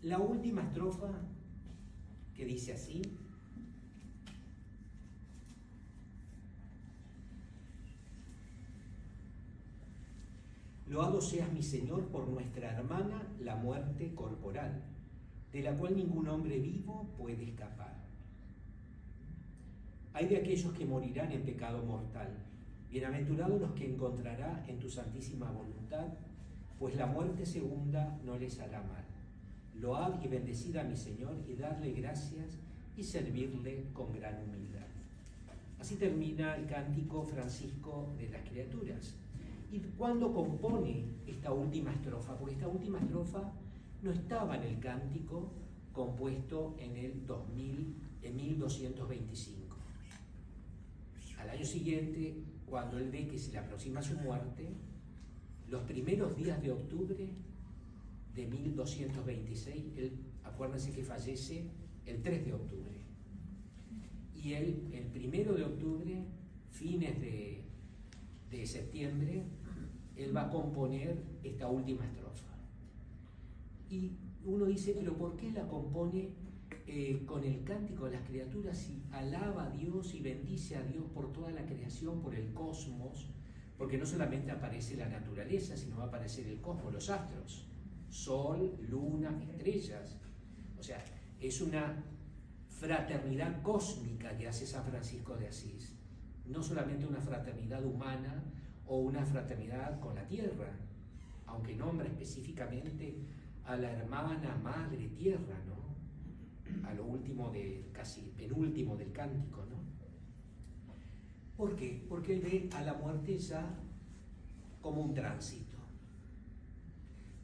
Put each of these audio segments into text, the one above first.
La última estrofa, que dice así: loado seas mi Señor por nuestra hermana la muerte corporal, de la cual ningún hombre vivo puede escapar. Hay de aquellos que morirán en pecado mortal. Bienaventurados los que encontrará en tu santísima voluntad, pues la muerte segunda no les hará mal. Load y bendecid a mi Señor y darle gracias y servirle con gran humildad. Así termina el cántico Francisco de las Criaturas. ¿Y cuándo compone esta última estrofa? Porque esta última estrofa no estaba en el cántico compuesto en el 1225. Al año siguiente, cuando él ve que se le aproxima su muerte, los primeros días de octubre de 1226, él, acuérdense que fallece el 3 de octubre, y él, el 1 de octubre, fines de septiembre, él va a componer esta última estrofa. Y uno dice, pero ¿por qué la compone con el cántico de las criaturas y alaba a Dios y bendice a Dios por toda la creación, por el cosmos? Porque no solamente aparece la naturaleza, sino va a aparecer el cosmos, los astros, sol, luna, estrellas. O sea, es una fraternidad cósmica que hace San Francisco de Asís. No solamente una fraternidad humana o una fraternidad con la tierra, aunque nombra específicamente a la hermana madre tierra, ¿no? A lo último, casi penúltimo del cántico, ¿no? ¿Por qué? Porque él ve a la muerte ya como un tránsito.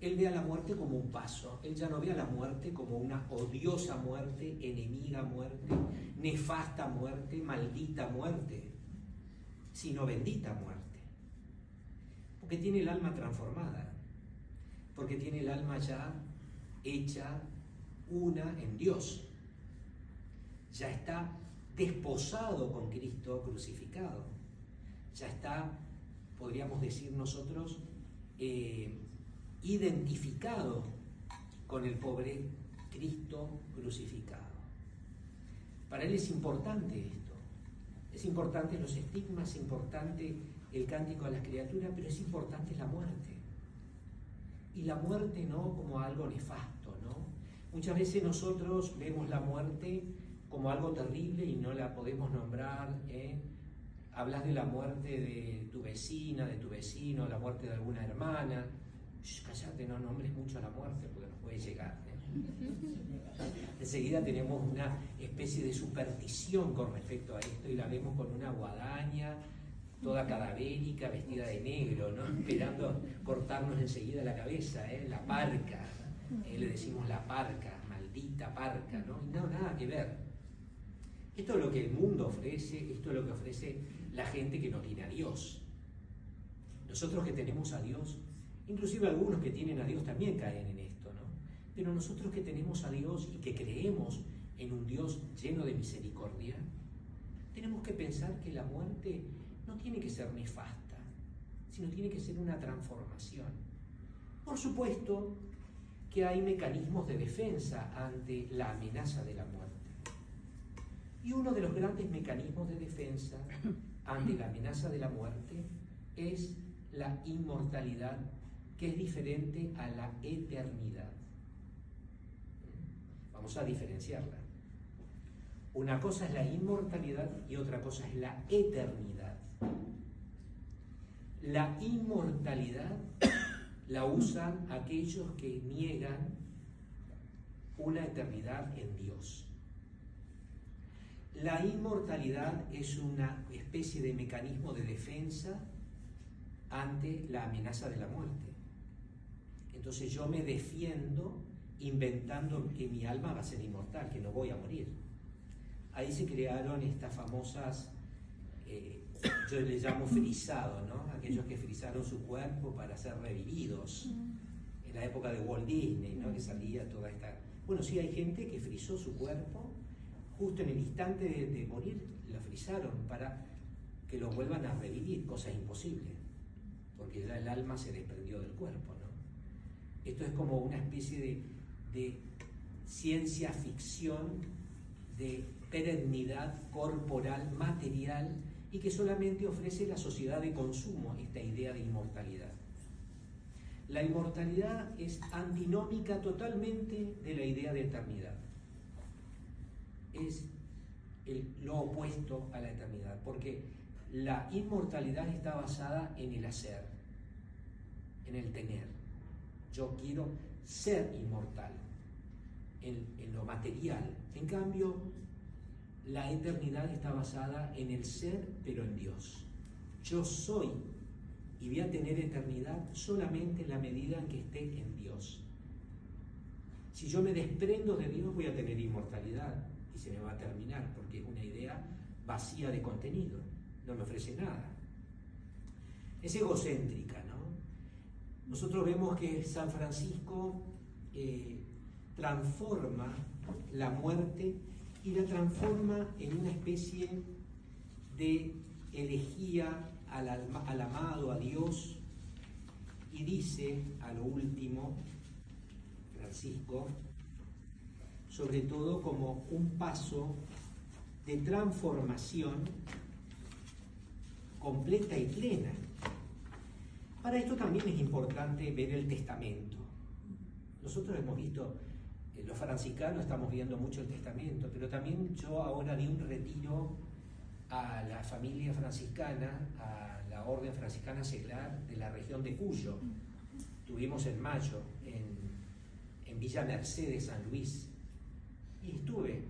Él ve a la muerte como un paso. Él ya no ve a la muerte como una odiosa muerte, enemiga muerte, nefasta muerte, maldita muerte, sino bendita muerte. Porque tiene el alma transformada, porque tiene el alma ya hecha una en Dios. Ya está desposado con Cristo crucificado. Ya está, podríamos decir nosotros, identificado con el pobre Cristo crucificado. Para él es importante esto. Es importante los estigmas, es importante el cántico a las criaturas, pero es importante la muerte. Y la muerte no como algo nefasto, ¿no? Muchas veces nosotros vemos la muerte como algo terrible y no la podemos nombrar. Hablas de la muerte de tu vecina, de tu vecino, la muerte de alguna hermana. Cállate, no nombres mucho a la muerte porque nos puede llegar. Enseguida tenemos una especie de superstición con respecto a esto y la vemos con una guadaña toda cadavérica, vestida de negro, ¿no? Esperando cortarnos enseguida la cabeza, la parca, le decimos la parca, maldita parca, ¿no? Y no, nada que ver. Esto es lo que el mundo ofrece, esto es lo que ofrece la gente que no tiene a Dios. Nosotros que tenemos a Dios, inclusive algunos que tienen a Dios también caen en esto, ¿no? Pero nosotros que tenemos a Dios y que creemos en un Dios lleno de misericordia, tenemos que pensar que la muerte no tiene que ser nefasta, sino tiene que ser una transformación. Por supuesto que hay mecanismos de defensa ante la amenaza de la muerte. Y uno de los grandes mecanismos de defensa ante la amenaza de la muerte es la inmortalidad, que es diferente a la eternidad. Vamos a diferenciarla. Una cosa es la inmortalidad y otra cosa es la eternidad. La inmortalidad la usan aquellos que niegan una eternidad en Dios. La inmortalidad es una especie de mecanismo de defensa ante la amenaza de la muerte. Entonces yo me defiendo inventando que mi alma va a ser inmortal, que no voy a morir. Ahí se crearon estas famosas, yo les llamo frisado, ¿no? Aquellos que frisaron su cuerpo para ser revividos. En la época de Walt Disney, ¿no? Que salía toda esta... Bueno, sí, hay gente que frisó su cuerpo justo en el instante de morir, lo frisaron para que lo vuelvan a revivir, cosa imposible, porque ya el alma se desprendió del cuerpo, ¿no? Esto es como una especie de ciencia ficción de perennidad corporal, material, y que solamente ofrece la sociedad de consumo esta idea de inmortalidad. La inmortalidad es antinómica totalmente de la idea de eternidad. Es lo opuesto a la eternidad, porque la inmortalidad está basada en el hacer, en el tener. Yo quiero ser inmortal, en lo material. En cambio, la eternidad está basada en el ser, pero en Dios. Yo soy y voy a tener eternidad solamente en la medida en que esté en Dios. Si yo me desprendo de Dios, voy a tener inmortalidad y se me va a terminar, porque es una idea vacía de contenido, no me ofrece nada. Es egocéntrica, ¿no? Nosotros vemos que San Francisco transforma la muerte y la transforma en una especie de elegía al amado, a Dios, y dice a lo último, Francisco, sobre todo como un paso de transformación completa y plena. Para esto también es importante ver el testamento. Nosotros hemos visto, los franciscanos estamos viendo mucho el testamento, pero también yo ahora di un retiro a la familia franciscana, a la orden franciscana seglar de la región de Cuyo. Estuvimos en mayo en Villa Mercedes, San Luis, y estuve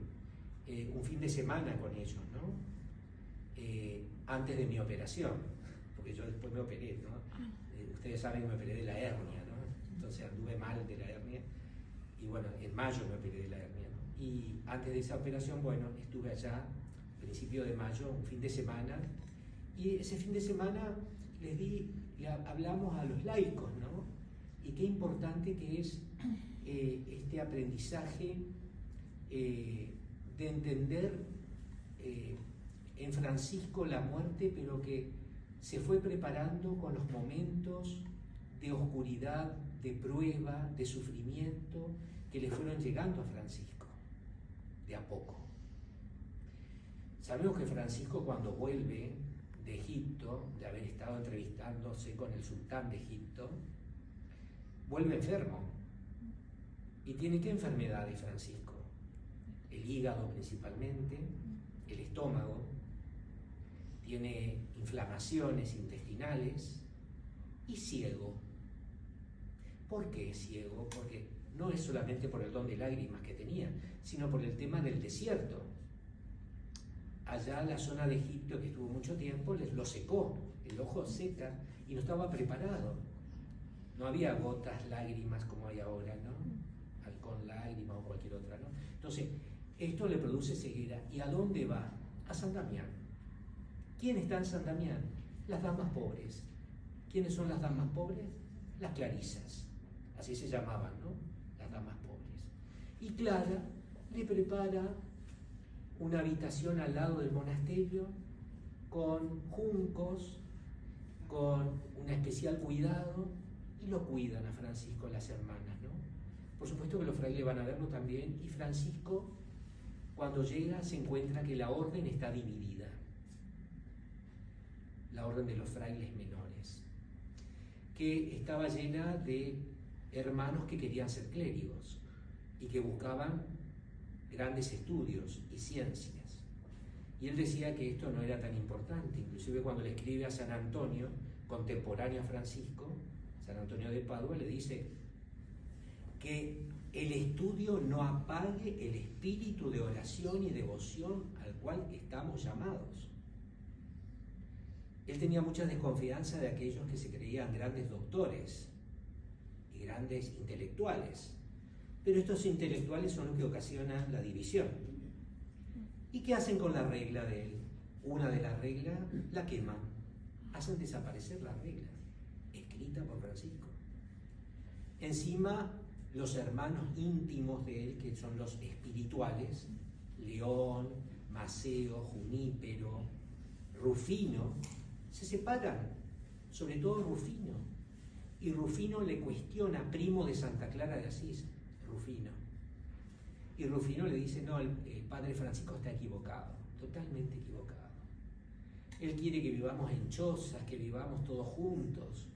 un fin de semana con ellos, ¿no? Antes de mi operación, porque yo después me operé, ¿no? Ustedes saben que me operé de la hernia, ¿no? Entonces anduve mal de la hernia, y bueno, en mayo me operé de la hernia, ¿no? Y antes de esa operación, bueno, estuve allá, principio de mayo, un fin de semana, y ese fin de semana hablamos a los laicos, ¿no? Y qué importante que es este aprendizaje de entender en Francisco la muerte, pero que se fue preparando con los momentos de oscuridad, de prueba, de sufrimiento que le fueron llegando a Francisco, de a poco. Sabemos que Francisco, cuando vuelve de Egipto, de haber estado entrevistándose con el sultán de Egipto, vuelve enfermo. ¿Y tiene qué enfermedades Francisco? El hígado principalmente, el estómago, tiene inflamaciones intestinales y ciego. ¿Por qué es ciego? Porque no es solamente por el don de lágrimas que tenía, sino por el tema del desierto. Allá la zona de Egipto, que estuvo mucho tiempo, lo secó, el ojo seca, y no estaba preparado. No había gotas, lágrimas como hay ahora, ¿no? Halcón lágrima o cualquier otra, ¿no? Entonces, esto le produce ceguera. ¿Y a dónde va? A San Damián. ¿Quién está en San Damián? Las damas pobres. ¿Quiénes son las damas pobres? Las clarisas. Así se llamaban, ¿no? Las damas pobres. Y Clara le prepara una habitación al lado del monasterio con juncos, con un especial cuidado, y lo cuidan a Francisco las hermanas, ¿no? Por supuesto que los frailes van a verlo también, y Francisco, cuando llega, se encuentra que la orden está dividida. La orden de los frailes menores, que estaba llena de hermanos que querían ser clérigos y que buscaban grandes estudios y ciencias. Y él decía que esto no era tan importante, inclusive cuando le escribe a San Antonio, contemporáneo a Francisco, San Antonio de Padua, le dice que el estudio no apague el espíritu de oración y devoción al cual estamos llamados. Él tenía mucha desconfianza de aquellos que se creían grandes doctores y grandes intelectuales, pero estos intelectuales son los que ocasionan la división. ¿Y qué hacen con la regla de él? Una de las reglas la queman, hacen desaparecer la regla, escrita por Francisco. Encima, los hermanos íntimos de él, que son los espirituales, León, Maceo, Junípero, Rufino, se separan, sobre todo Rufino. Y Rufino le cuestiona, primo de Santa Clara de Asís, Rufino, Y Rufino le dice, no, el padre Francisco está equivocado, totalmente equivocado. Él quiere que vivamos en chozas, que vivamos todos juntos,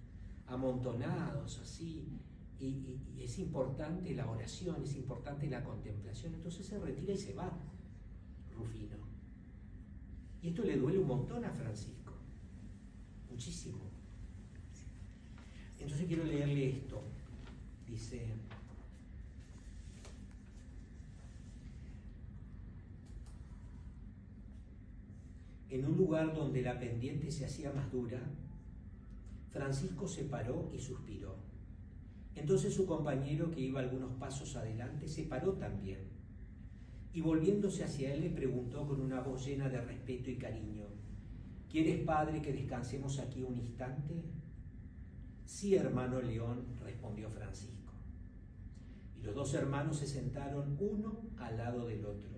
amontonados, así. Y es importante la oración, es importante la contemplación. Entonces se retira y se va, Rufino. Y esto le duele un montón a Francisco, muchísimo. Entonces quiero leerle esto. Dice: en un lugar donde la pendiente se hacía más dura, Francisco se paró y suspiró. Entonces su compañero, que iba algunos pasos adelante, se paró también, y volviéndose hacia él le preguntó con una voz llena de respeto y cariño: ¿quieres, padre, que descansemos aquí un instante? Sí, hermano León, respondió Francisco. Y los dos hermanos se sentaron uno al lado del otro,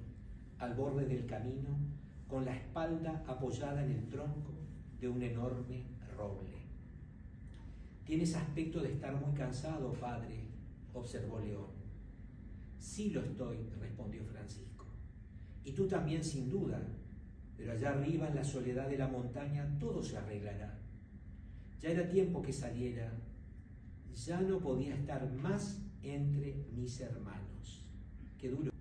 al borde del camino, con la espalda apoyada en el tronco de un enorme roble. «Tienes aspecto de estar muy cansado, padre», observó León. «Sí lo estoy», respondió Francisco. «Y tú también, sin duda, pero allá arriba, en la soledad de la montaña, todo se arreglará. Ya era tiempo que saliera, ya no podía estar más entre mis hermanos». Qué duro.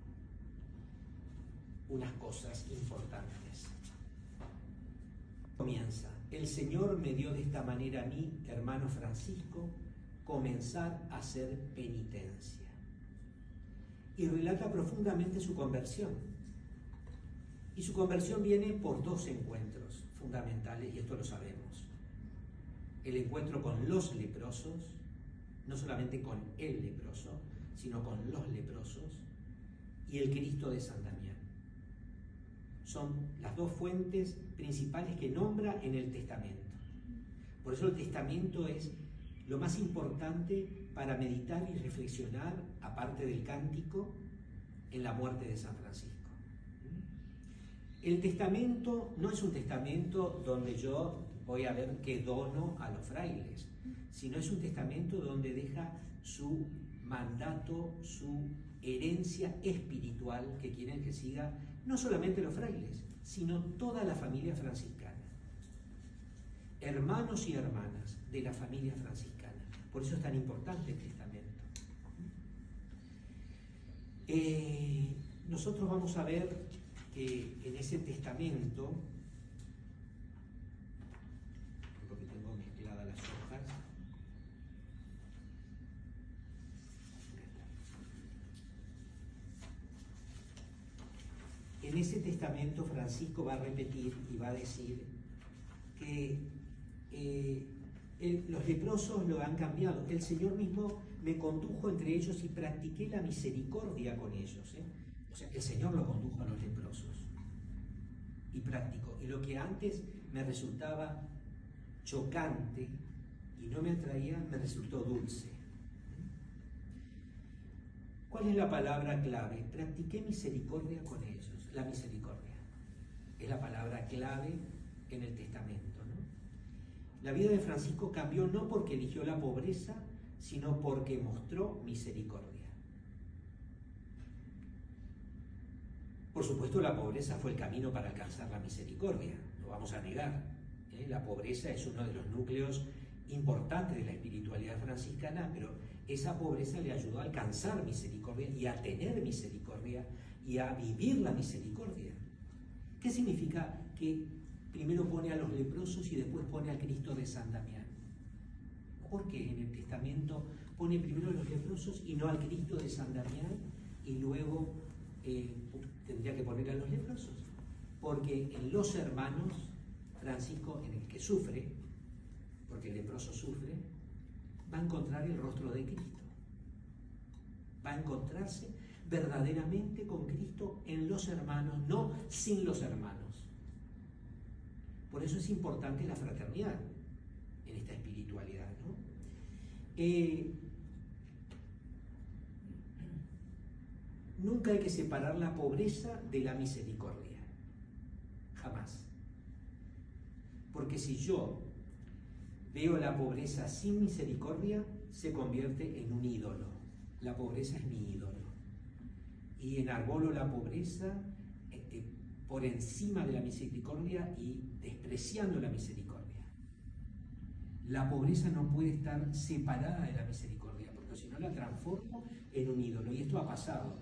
Unas cosas importantes. Comienza: el Señor me dio de esta manera a mí, hermano Francisco, comenzar a hacer penitencia. Y relata profundamente su conversión. Y su conversión viene por dos encuentros fundamentales, y esto lo sabemos. El encuentro con los leprosos, no solamente con el leproso, sino con los leprosos, y el Cristo de San Damián. Son las dos fuentes principales que nombra en el testamento. Por eso el testamento es lo más importante para meditar y reflexionar, aparte del cántico, en la muerte de San Francisco. El testamento no es un testamento donde yo voy a ver qué dono a los frailes, sino es un testamento donde deja su mandato, su herencia espiritual que quieren que siga no solamente los frailes, sino toda la familia franciscana. Hermanos y hermanas de la familia franciscana. Por eso es tan importante el testamento. Nosotros vamos a ver que en ese testamento, porque tengo mezcladas las hojas, en ese testamento Francisco va a repetir y va a decir que los leprosos lo han cambiado. El Señor mismo me condujo entre ellos y practiqué la misericordia con ellos. O sea, el Señor lo condujo a los leprosos y practicó. Y lo que antes me resultaba chocante y no me atraía, me resultó dulce. ¿Cuál es la palabra clave? Practiqué misericordia con ellos. La misericordia es la palabra clave en el testamento, ¿no? La vida de Francisco cambió no porque eligió la pobreza, sino porque mostró misericordia. Por supuesto, la pobreza fue el camino para alcanzar la misericordia, lo vamos a negar. La pobreza es uno de los núcleos importantes de la espiritualidad franciscana, pero esa pobreza le ayudó a alcanzar misericordia y a tener misericordia y a vivir la misericordia. ¿Qué significa que primero pone a los leprosos y después pone al Cristo de San Damián? ¿Por qué en el testamento pone primero a los leprosos y no al Cristo de San Damián y luego tendría que poner a los leprosos? Porque en los hermanos, Francisco, en el que sufre, porque el leproso sufre, va a encontrar el rostro de Cristo. Va a encontrarse verdaderamente con Cristo en los hermanos, no sin los hermanos. Por eso es importante la fraternidad en esta espiritualidad, ¿no? Nunca hay que separar la pobreza de la misericordia. Jamás. Porque si yo veo la pobreza sin misericordia, se convierte en un ídolo. La pobreza es mi ídolo. y enarbolo la pobreza por encima de la misericordia y despreciando la misericordia. La pobreza no puede estar separada de la misericordia, porque si no la transformo en un ídolo. Y esto ha pasado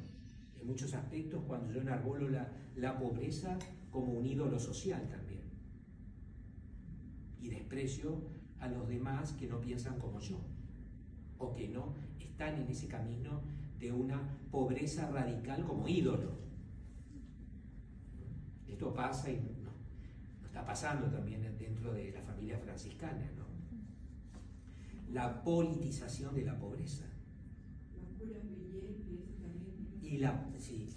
en muchos aspectos cuando yo enarbolo la pobreza como un ídolo social también. Y desprecio a los demás que no piensan como yo, o que no están en ese camino de una pobreza radical como ídolo. Esto pasa y no está pasando también dentro de la familia franciscana, ¿no? La politización de la pobreza. Sí,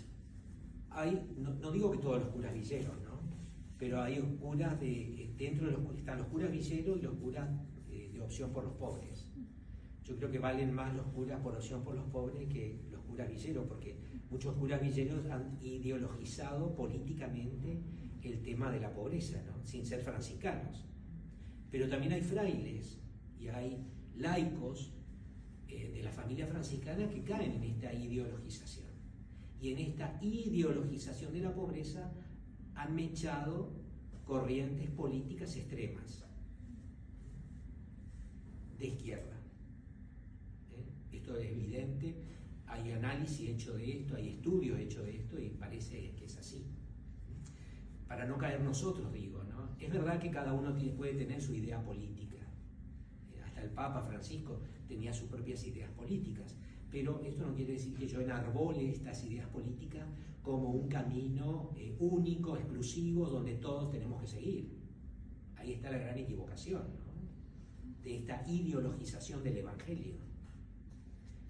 no digo que todos los curas villeros, ¿no? Pero hay curas dentro de están los curas villeros y los curas de opción por los pobres. Yo creo que valen más los curas por opción por los pobres que los curas villeros, porque muchos curas villeros han ideologizado políticamente el tema de la pobreza, ¿no? Sin ser franciscanos. Pero también hay frailes y hay laicos de la familia franciscana que caen en esta ideologización. Y en esta ideologización de la pobreza han mechado corrientes políticas extremas de izquierda. Esto es evidente, hay análisis hecho de esto, hay estudios hechos de esto y parece que es así. Para no caer nosotros, digo, ¿no? Es verdad que cada uno puede tener su idea política. Hasta el Papa Francisco tenía sus propias ideas políticas, pero esto no quiere decir que yo enarbole estas ideas políticas como un camino único, exclusivo, donde todos tenemos que seguir. Ahí está la gran equivocación, ¿no? De esta ideologización del Evangelio,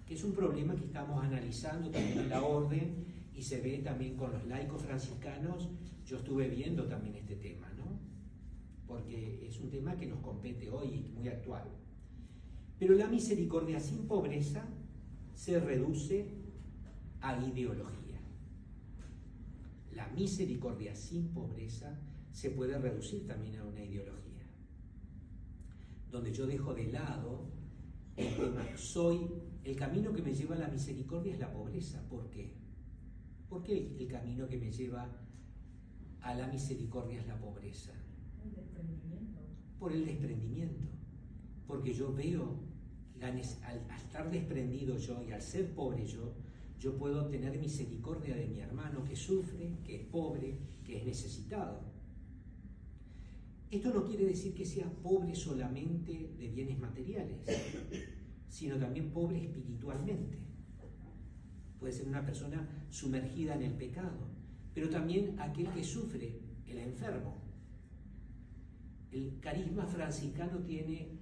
que es un problema que estamos analizando también en la orden y se ve también con los laicos franciscanos. Yo estuve viendo también este tema, ¿no? Porque es un tema que nos compete hoy, muy actual. Pero la misericordia sin pobreza se reduce a ideología. La misericordia sin pobreza se puede reducir también a una ideología, donde yo dejo de lado el tema, el camino que me lleva a la misericordia es la pobreza. ¿Por qué? ¿Por qué el camino que me lleva a la misericordia es la pobreza? El desprendimiento. Por el desprendimiento. Porque yo veo, al estar desprendido yo y al ser pobre yo puedo tener misericordia de mi hermano que sufre, que es pobre, que es necesitado. Esto no quiere decir que sea pobre solamente de bienes materiales, sino también pobre espiritualmente. Puede ser una persona sumergida en el pecado, pero también aquel que sufre, el enfermo. El carisma franciscano tiene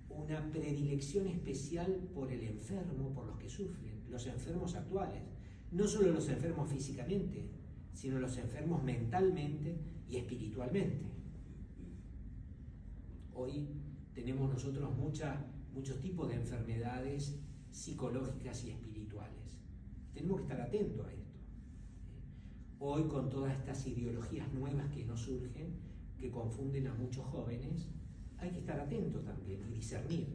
una predilección especial por el enfermo, por los que sufren, los enfermos actuales. No solo los enfermos físicamente, sino los enfermos mentalmente y espiritualmente. Hoy tenemos nosotros muchos tipos de enfermedades psicológicas y espirituales. Tenemos que estar atentos a esto. Hoy, con todas estas ideologías nuevas que nos surgen, que confunden a muchos jóvenes, hay que estar atento también y discernir.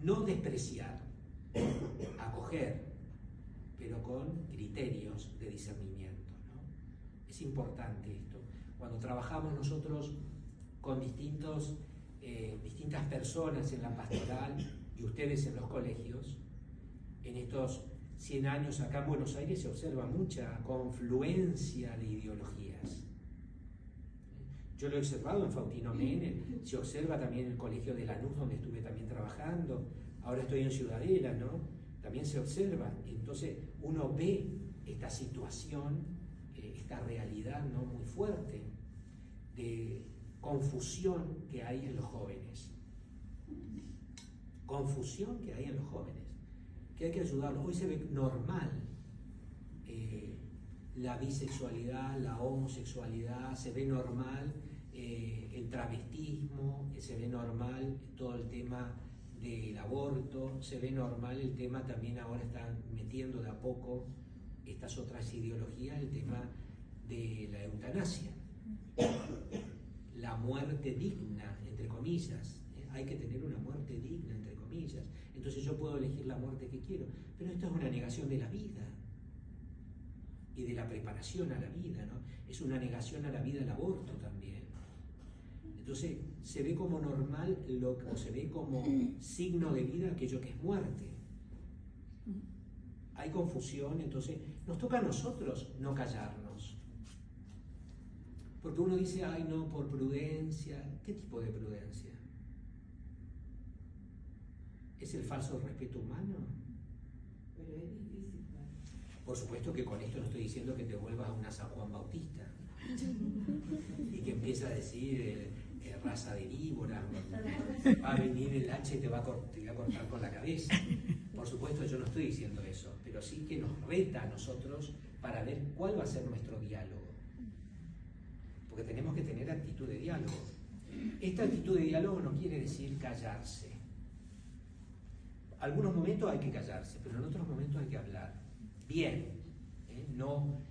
No despreciar, acoger, pero con criterios de discernimiento, ¿no? Es importante esto. Cuando trabajamos nosotros con distintas personas en la pastoral y ustedes en los colegios, en estos 100 años acá en Buenos Aires se observa mucha confluencia de ideologías. Yo lo he observado en Faustino Menem, se observa también en el Colegio de Lanús, donde estuve también trabajando, ahora estoy en Ciudadela, ¿no? También se observa, entonces uno ve esta situación, esta realidad, ¿no?, muy fuerte de confusión que hay en los jóvenes. Confusión que hay en los jóvenes, que hay que ayudarlos. Hoy se ve normal la bisexualidad, la homosexualidad, se ve normal el travestismo, se ve normal todo el tema del aborto, se ve normal el tema, también ahora están metiendo de a poco estas otras ideologías, el tema de la eutanasia, la muerte digna, entre comillas. Hay que tener una muerte digna, entre comillas. Entonces yo puedo elegir la muerte que quiero, pero esto es una negación de la vida. y de la preparación a la vida, ¿no? Es una negación a la vida el aborto también. Entonces se ve como normal o se ve como signo de vida aquello que es muerte. Hay confusión, entonces nos toca a nosotros no callarnos. Porque uno dice, ay no, por prudencia. ¿Qué tipo de prudencia? ¿Es el falso respeto humano? Pero es difícil, ¿no? Por supuesto que con esto no estoy diciendo que te vuelvas a una San Juan Bautista y que empieza a decir raza de víbora, va a venir el hacha y te va a cortar con la cabeza. Por supuesto yo no estoy diciendo eso, pero sí que nos reta a nosotros para ver cuál va a ser nuestro diálogo. Porque tenemos que tener actitud de diálogo. Esta actitud de diálogo no quiere decir callarse. Algunos momentos hay que callarse, pero en otros momentos hay que hablar. Bien, no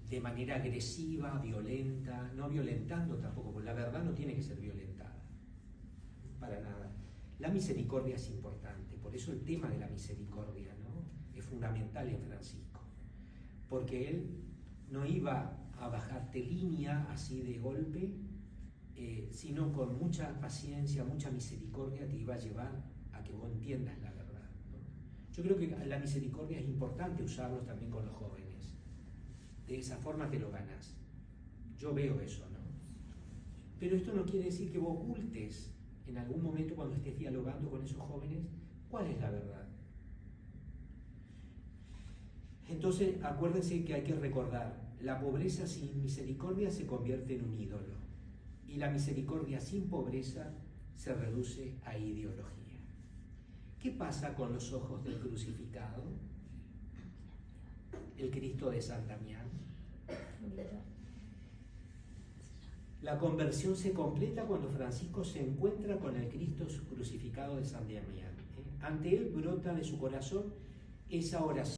de manera agresiva, violenta, no violentando tampoco, porque la verdad no tiene que ser violentada, para nada. La misericordia es importante, por eso el tema de la misericordia, ¿no? Es fundamental en Francisco, porque él no iba a bajarte línea así de golpe, sino con mucha paciencia, mucha misericordia te iba a llevar a que vos entiendas la verdad, ¿no? Yo creo que la misericordia es importante usarlo también con los jóvenes. De esa forma te lo ganas. Yo veo eso, ¿no? Pero esto no quiere decir que vos ocultes en algún momento cuando estés dialogando con esos jóvenes cuál es la verdad. Entonces, acuérdense que hay que recordar, la pobreza sin misericordia se convierte en un ídolo y la misericordia sin pobreza se reduce a ideología. ¿Qué pasa con los ojos del crucificado? El Cristo de San Damián. La conversión se completa cuando Francisco se encuentra con el Cristo crucificado de San Damián. Ante él brota de su corazón esa oración